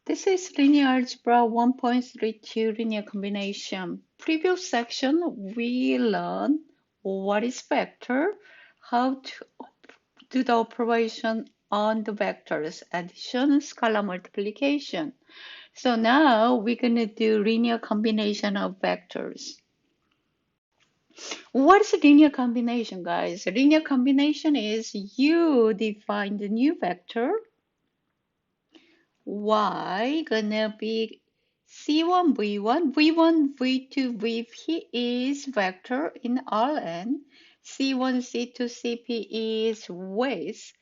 This is linear algebra 1.32 linear combination. Previous section, we learned what is vector, how to do the operation on the vectors, addition, scalar multiplication. So now we're going to do linear combination of vectors. What is a linear combination, guys? A linear combination is you define the new vector y gonna be C1, V1, V1, V2, Vp is vector in Rn. C1, C2, Cp is width.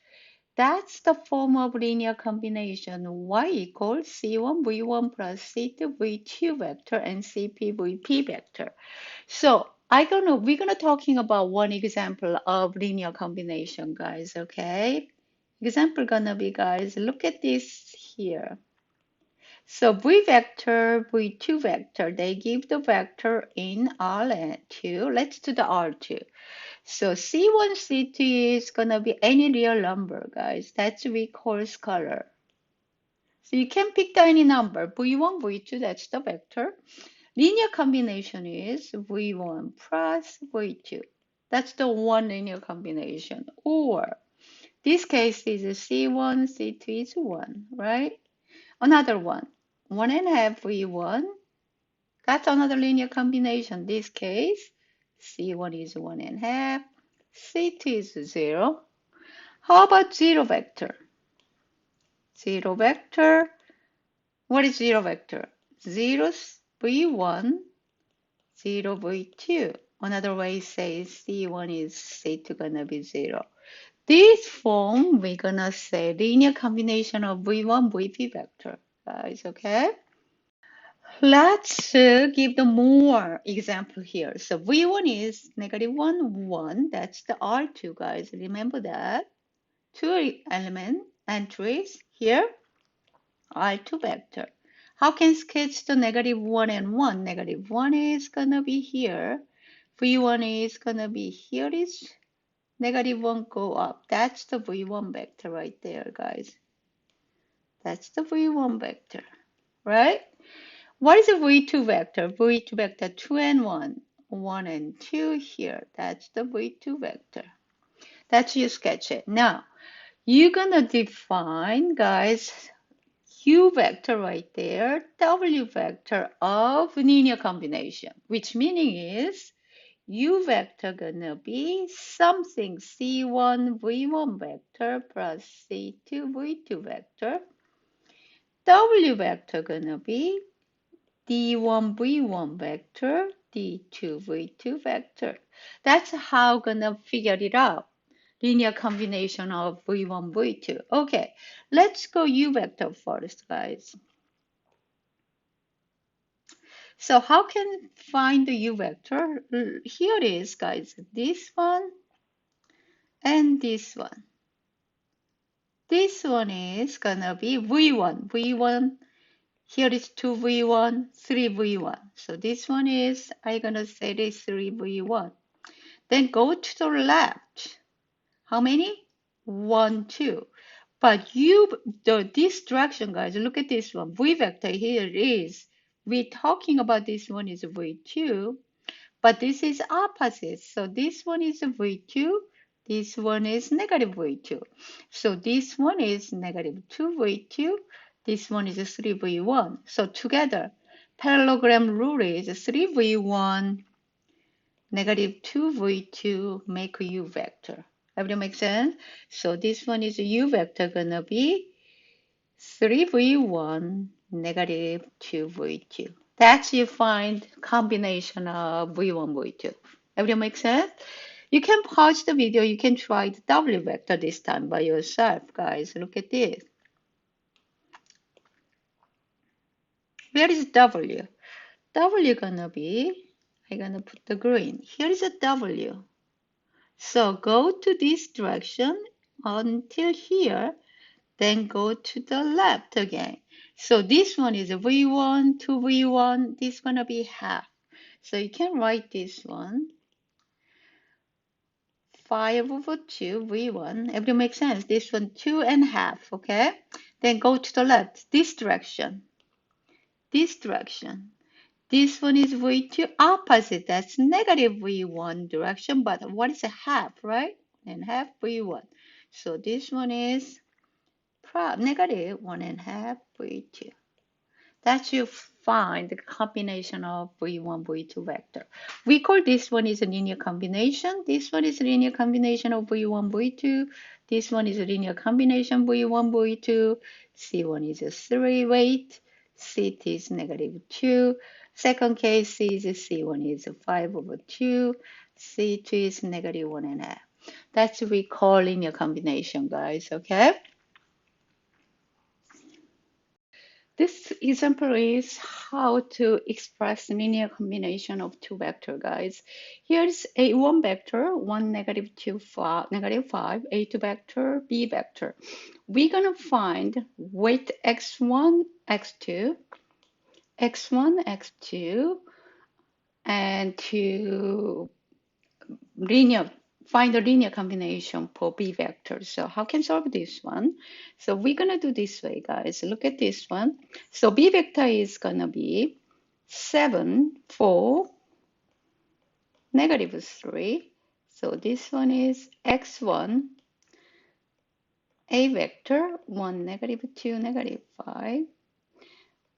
That's the form of linear combination. Y equals C1, V1 plus C2, V2 vector and Cp, Vp vector. So we're gonna talking about one example of linear combination, guys, okay? Example gonna be, guys, look at this here. So V vector, V2 vector, they give the vector in R2. Let's do the R2. So C1, C2 is gonna be any real number, guys. That's we call scalar. So you can pick any number. V1, V2, that's the vector. Linear combination is V1 plus V2. That's the one linear combination. Or this case is C1, C2 is 1, right? Another one. 1.5 V1. That's another linear combination. This case, C1 is 1.5, C2 is 0. How about zero vector? Zero vector. What is zero vector? 0 V1, 0 V2. Another way says C1 is C2 gonna be 0. This form, we're gonna say linear combination of V1, Vp vector. Guys, okay? Let's give the more example here. So V1 is -1, 1. That's the R2, guys. Remember that. Two element entries here, R2 vector. How can sketch the -1 and 1? -1 is gonna be here. V1 is gonna be here. Is -1 go up. That's the V1 vector right there, guys. That's the V1 vector, right? What is a V2 vector? V2 vector 2 and 1. 1 and 2 here. That's the V2 vector. That's you sketch it. Now, you're gonna define, guys, U vector right there, W vector of linear combination, which meaning is U vector gonna be something C1 V1 vector plus C2 V2 vector. W vector gonna be D1 V1 vector, D2 V2 vector. That's how gonna figure it out. Linear combination of V1, V2. Okay, let's go U vector first, guys. So how can find the U vector? Here it is, guys. This one and this one. This one is gonna be V1. V1. Here is 2V1, 3V1. So this one is, I'm gonna say this 3V1. Then go to the left. How many? 1, 2. But this direction, guys, look at this one. V vector here is, we're talking about this one is V2, but this is opposite. So this one is V2, this one is negative V2. So this one is negative 2V2, this one is 3V1. So together, parallelogram rule is 3V1, negative 2V2 make a U vector. Everything make sense? So this one is U vector gonna be 3V1, negative 2V2. That's you find combination of V1, V2. Everything make sense? You can pause the video. You can try the W vector this time by yourself, guys. Look at this. Where is W? W gonna be, I'm gonna put the green. Here is a W. So go to this direction until here, then go to the left again. So this one is a V1 to V1. This gonna be half. So you can write this one. 5 over 2 V1. Everything makes sense. This one 2 and half. Okay. Then go to the left, this direction, this direction. This one is V2 opposite. That's negative V1 direction, but what is a half, right? And half V1. So this one is negative 1.5 V2. That you find the combination of V1, V2 vector. We call this one is a linear combination. This one is a linear combination of V1, V2. This one is a linear combination V1, V2. C1 is a 3 weight. CT is negative 2. Second case is C1 is 5 over 2. C2 is negative 1.5. That's what we call linear combination, guys, okay? This example is how to express linear combination of two vector, guys. Here's A1 vector, 1, negative 2, 5, negative 5, A2 vector, B vector. We're going to find weight x1, x2, x1, x2, and to find the linear combination for B vector. So how can solve this one? So we're gonna do this way, guys. Look at this one. So B vector is gonna be 7, 4, negative 3. So this one is x1, A vector, 1, negative 2, negative 5,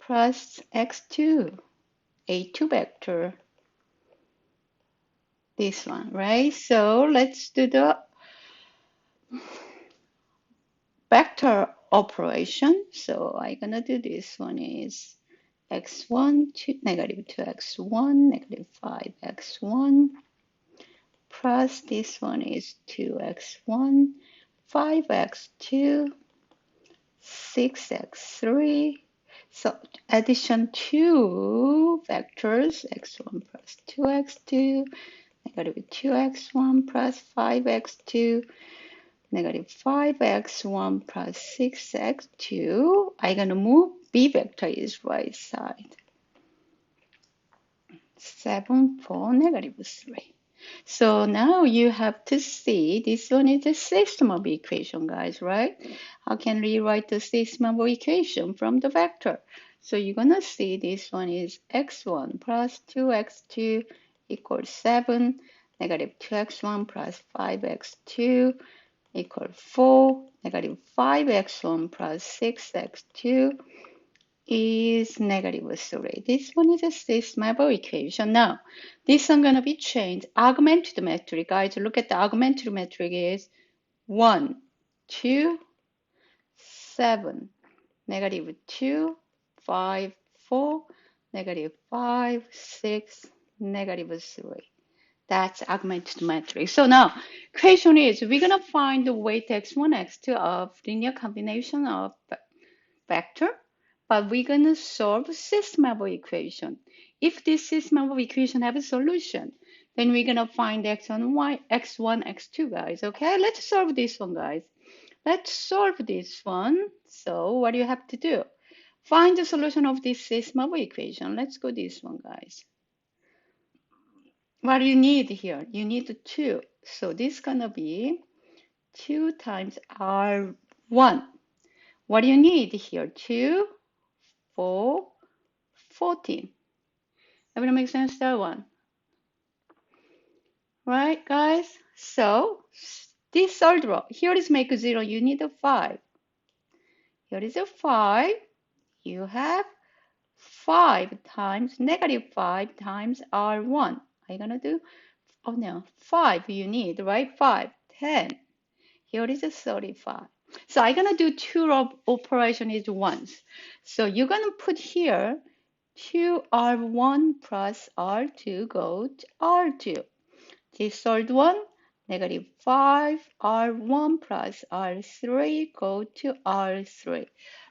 plus x2, A2 vector, this one, right? So let's do the vector operation. So I'm gonna do this one is x1 to negative 2x1, negative 5x1, plus this one is 2x1, 5x2, 6x3. So addition two vectors, x1 plus 2x2, negative 2x1 plus 5x2, negative 5x1 plus 6x2. I'm going to move B vector is right side. 7, 4, negative 3. So now you have to see this one is the system of equation, guys, right? How can we write the system of equation from the vector? So you're going to see this one is x1 plus 2x2 equals 7, negative 2x1 plus 5x2 equal 4, negative 5x1 plus 6x2 is negative 3. This one is a system-level equation. Now, this one going to be changed. Augmented metric, guys, look at the augmented metric is 1, 2, 7, negative 2, 5, 4, negative 5, 6, negative 3. That's augmented matrix. So now, question is, we're going to find the weight x1, x2 of linear combination of vector, but we're going to solve system level equation. If this system level equation have a solution, then we're going to find x1, y, x1, x2, guys. Okay, let's solve this one, guys. Let's solve this one. So what do you have to do? Find the solution of this system level equation. Let's go this one, guys. What do you need here? You need 2. So this is going to be 2 times R1. What do you need here? 2, 4, 14. Everyone make sense? That one. Right, guys? So this third row, here is make 0. You need a 5. Here is a 5. You have 5 times, negative 5 times R1. Are you going to do? Oh no, 5 you need, right? 5, 10. Here is a 35. So I'm going to do two operation is once. So you're going to put here 2R1 plus R2 go to R2. This third one, negative 5R1 plus R3 go to R3.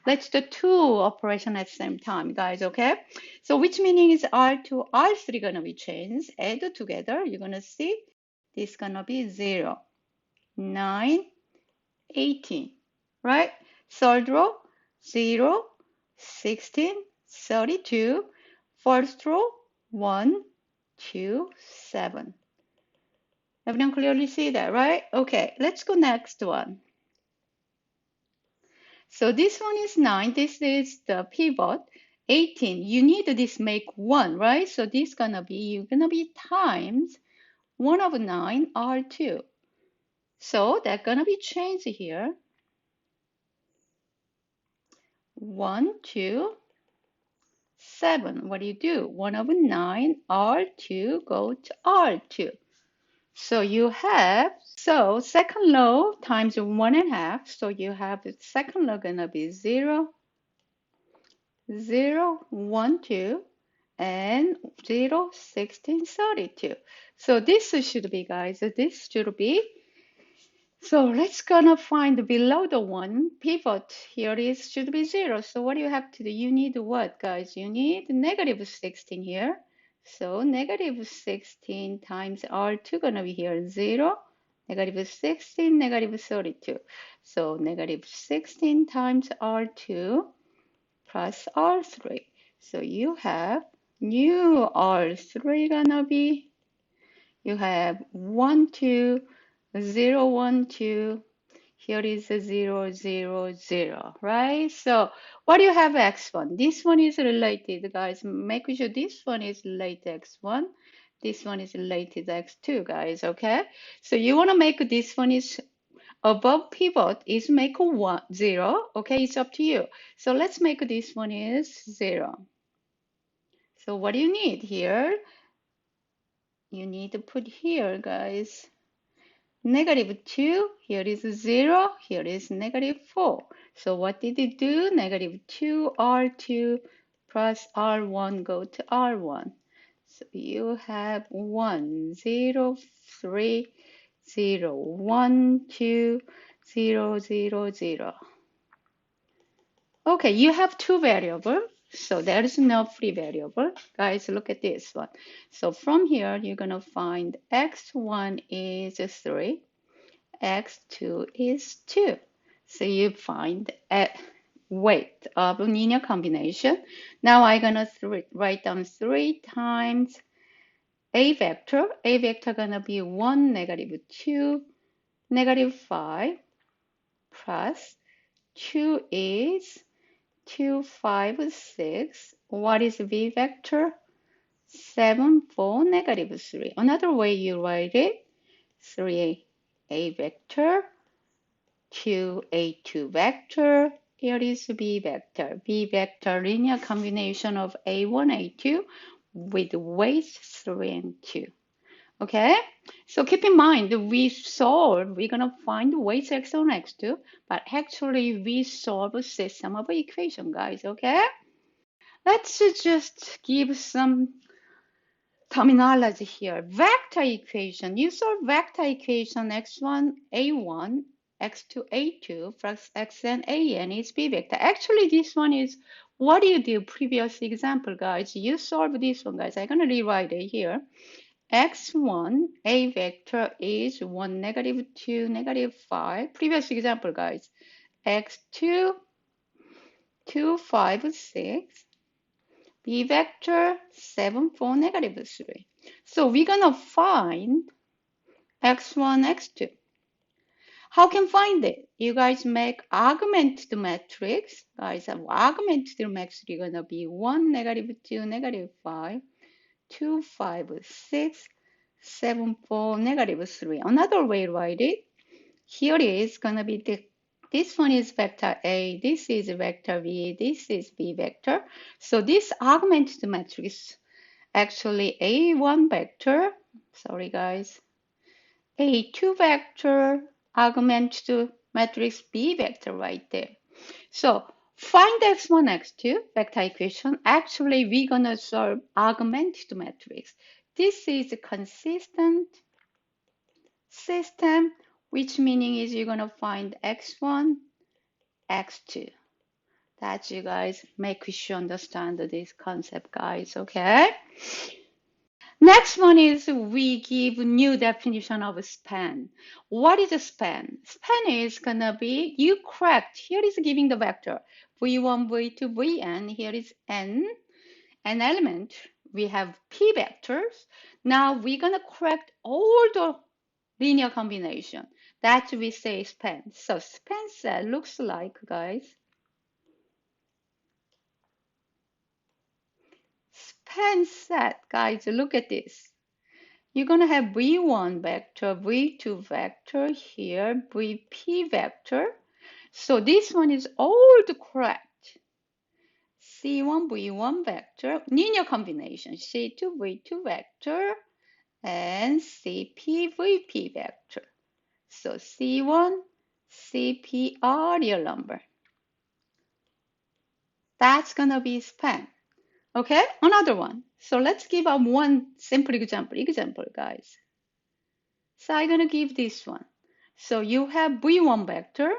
Let's do two operations at the same time, guys, okay? So which meaning is R2, R3 going to be changed. Add together, you're going to see this going to be 0, 9, 18, right? Third row, 0, 16, 32. First row, 1, 2, 7. Everyone clearly see that, right? Okay, let's go next one. So this one is 9. This is the pivot. 18. You need this make 1, right? So this gonna be times 1 over 9 R2. So that's gonna be changed here. 1, 2, 7. What do? 1 over 9 R2 go to R2. So you have, so second law times 1.5. So you have the second law gonna be 0, 0, 1, 2, and 0, 16, 32. So this should be, guys, this should be. So let's gonna find below the one pivot. Here is should be 0. So what do you have to do? You need what, guys? You need negative 16 here. So negative 16 times R2 gonna be here 0, negative 16, negative 32. So negative 16 times R2 plus R3. So you have new R3 gonna be, you have 1, 2, 0, 1, 2. Here is a 0, 0, 0, right? So what do you have x1? This one is related, guys. Make sure this one is related x1. This one is related x2, guys, okay? So you want to make this one is above pivot is make a 1, 0, okay? It's up to you. So let's make this one is 0. So what do you need here? You need to put here, guys. Negative 2, here is 0, here is negative 4. So what did it do? Negative 2 R2 plus R1 go to R1. So you have 1, 0, 3, 0, 1, 2, 0, 0, 0. Okay, you have two variables, so there is no free variable. Guys, look at this one. So from here, you're going to find x1 is 3, x2 is 2. So you find a weight of linear combination. Now I'm going to write down 3 times a vector. A vector going to be 1, negative 2, negative 5, plus 2 is 2, 5, 6. What is V vector? 7, 4, negative 3. Another way you write it, 3a vector, 2a2 vector. Here is B vector. B vector linear combination of a1, a2 with weights 3 and 2. Okay, so keep in mind we're gonna find weights x1, x2, but actually we solve a system of equation, guys. Okay, let's just give some terminology here. Vector equation. You solve vector equation x1, a1, x2, a2 plus xn, an is b vector. Actually, this one is what you do previous example, guys. You solve this one, guys. I'm gonna rewrite it here. x1, a vector is 1, negative 2, negative 5. Previous example, guys. x2, 2, 5, 6. B vector 7, 4, negative 3. So we're gonna find x1, x2. How can find it? You guys make augmented matrix. Guys, augmented matrix is gonna be 1, negative 2, negative 5, 2, 5, 6, 7, 4, negative 3. Another way to write it. Here is gonna be this one is vector A, this is vector B, this is B vector. So this augmented matrix actually A1 vector, sorry guys, A2 vector, augmented matrix B vector right there. So find x1, x2 vector equation. Actually, we're gonna solve augmented matrix. This is a consistent system, which meaning is you're gonna find x1, x2. That you guys make sure you understand this concept, guys, okay? Next one is we give new definition of span. What is a span? Span is gonna be, you correct, here is giving the vector, v1, v2, vn, here is n, an element, we have p vectors. Now we're gonna correct all the linear combination. That we say span. So span set looks like, guys, span set, guys, look at this. You're going to have V1 vector, V2 vector here, VP vector. So this one is all the correct. C1, V1 vector, linear combination, C2, V2 vector, and CP, VP vector. So C1, CP are real number. That's going to be span. Okay, another one. So let's give up one simple example, guys. So I'm going to give this one. So you have V1 vector,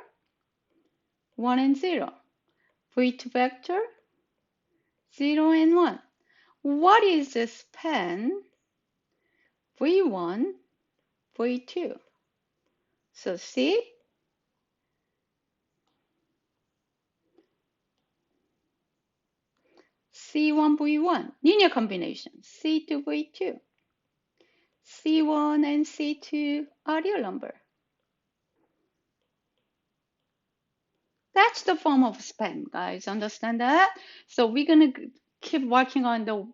1 and 0. V2 vector, 0 and 1. What is the span V1, V2? So see, C1, V1, linear combination, C2, V2. C1 and C2 are real number. That's the form of span, guys. Understand that? So we're gonna keep working on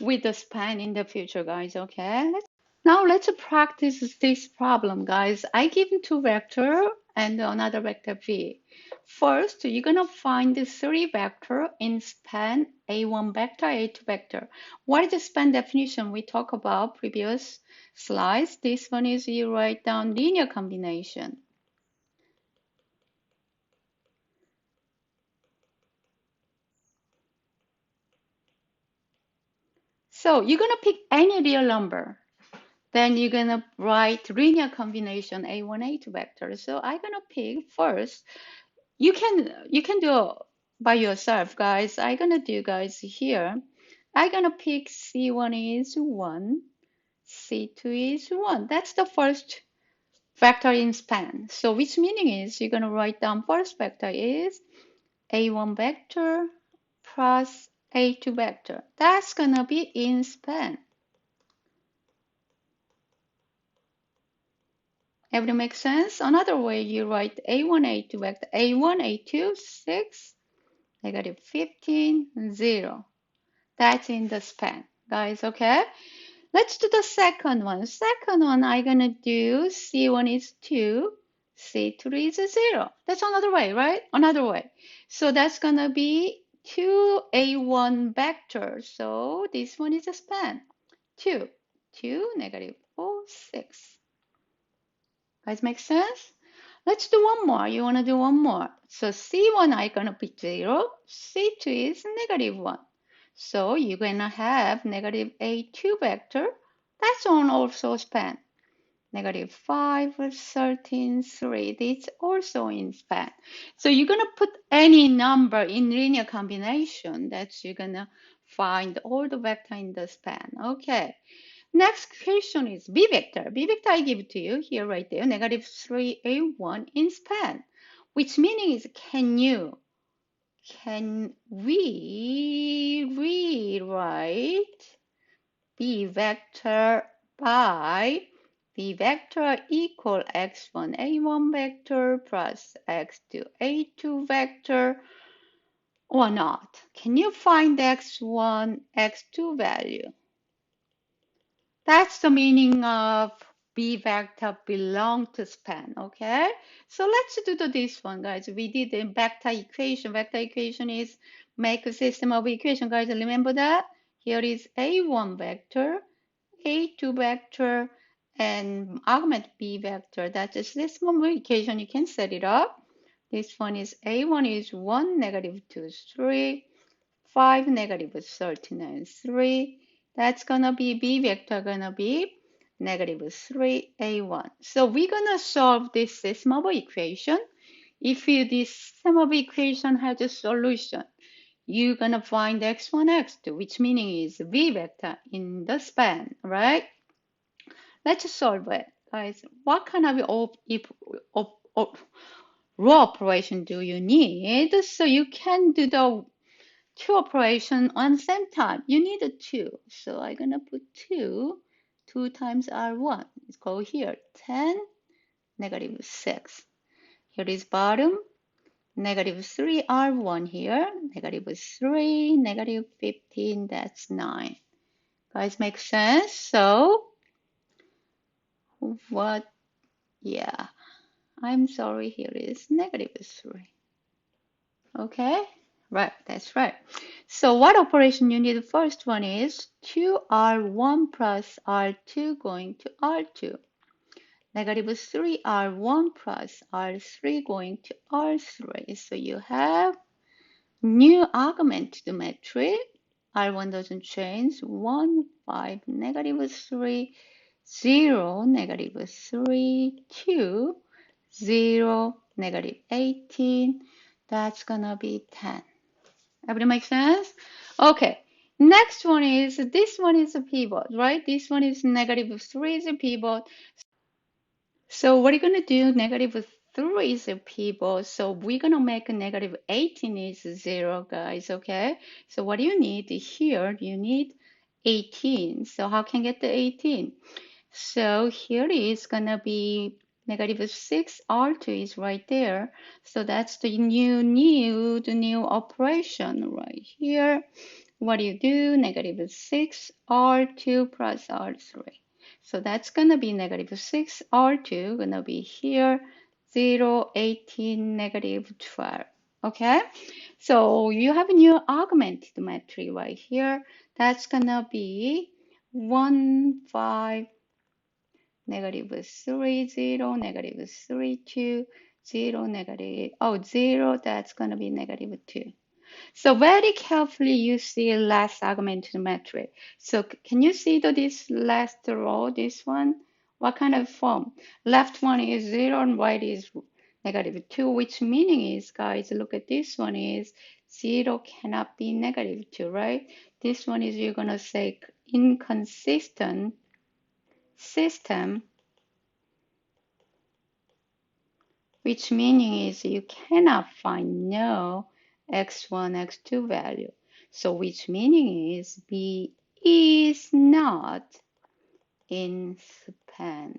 with the span in the future, guys. Okay. Now let's practice this problem, guys. I give two vector and another vector v. First, you're gonna find the three vector in span A1 vector, A2 vector. What is the span definition we talked about previous slides? This one is you write down linear combination. So you're gonna pick any real number. Then you're gonna write linear combination A1, A2 vector. So I'm gonna pick first. You can do by yourself, guys. I'm gonna do, guys, here. I'm gonna pick C1 is 1, C2 is 1. That's the first vector in span. So which meaning is you're gonna write down first vector is A1 vector plus A2 vector. That's gonna be in span. Everything makes sense? Another way you write A1, A2 vector, A1, A2, 6, negative 15, 0. That's in the span, guys, okay? Let's do the second one. Second one, I'm gonna do C1 is 2, C3 is 0. That's another way, right? Another way. So that's gonna be 2A1 vector. So this one is a span. 2, 2, negative 4, 6. Guys, make sense? Let's do one more. You want to do one more. So C1 I'm going to be 0. C2 is negative 1. So you're going to have negative A2 vector. That's on also span. Negative 5, 13, 3. It's also in span. So you're going to put any number in linear combination. That's you're going to find all the vector in the span. Okay. Next question is B vector. B vector I give to you here right there, negative 3A1 in span, which meaning is can we rewrite B vector by B vector equal x1 A1 vector plus x2 A2 vector or not? Can you find x1, x2 value? That's the meaning of B vector belong to span, okay? So let's do this one, guys. We did the vector equation. Vector equation is make a system of equation, guys. Remember that? Here is A1 vector, A2 vector, and argument B vector. That's a system of equation. You can set it up. This one is A1 is 1, negative 2 is 3, 5, negative 39, 3. That's gonna be B vector gonna be negative 3A1. So we're gonna solve this system of equation. If this system of equation has a solution, you're gonna find x1, x2, which meaning is V vector in the span, right? Let's solve it, guys. What kind of row operation do you need? So you can do the two operations on the same time. You need a 2. So I'm going to put 2. 2 times R1. Let's go here. 10, negative 6. Here is bottom, negative 3 R1 here, negative 3, negative 15, that's 9. Guys, make sense? So, what, yeah, I'm sorry, here is negative 3. Okay, right, that's right. So what operation you need? The first one is 2R1 plus R2 going to R2. Negative 3R1 plus R3 going to R3. So you have new argument to the matrix. R1 doesn't change. 1, 5, negative 3, 0, negative 3, 2, 0, negative 18. That's gonna be 10. Everybody make sense? Okay. Next one is, this one is a pivot, right? This one is negative 3 is a pivot. So what are you going to do? Negative 3 is a pivot. So we're going to make a negative 18 is 0, guys, okay? So what do you need here? You need 18. So how can you get the 18? So here is going to be negative 6 R2 is right there. So that's the new operation right here. What do you do? Negative 6 R2 plus R3. So that's going to be negative 6 R2, going to be here, 0, 18, negative 12. Okay? So you have a new augmented matrix right here. That's going to be 1, 5, negative 3, 0, negative 3, 2, 0, negative, 0, that's going to be negative 2. So very carefully you see last augmented matrix. So can you see this last row, this one? What kind of form? Left one is 0 and right is negative 2, which meaning is, guys, look at this one is 0 cannot be negative 2, right? This one is, you're going to say inconsistent system, which meaning is you cannot find no x1, x2 value. So which meaning is B is not in span.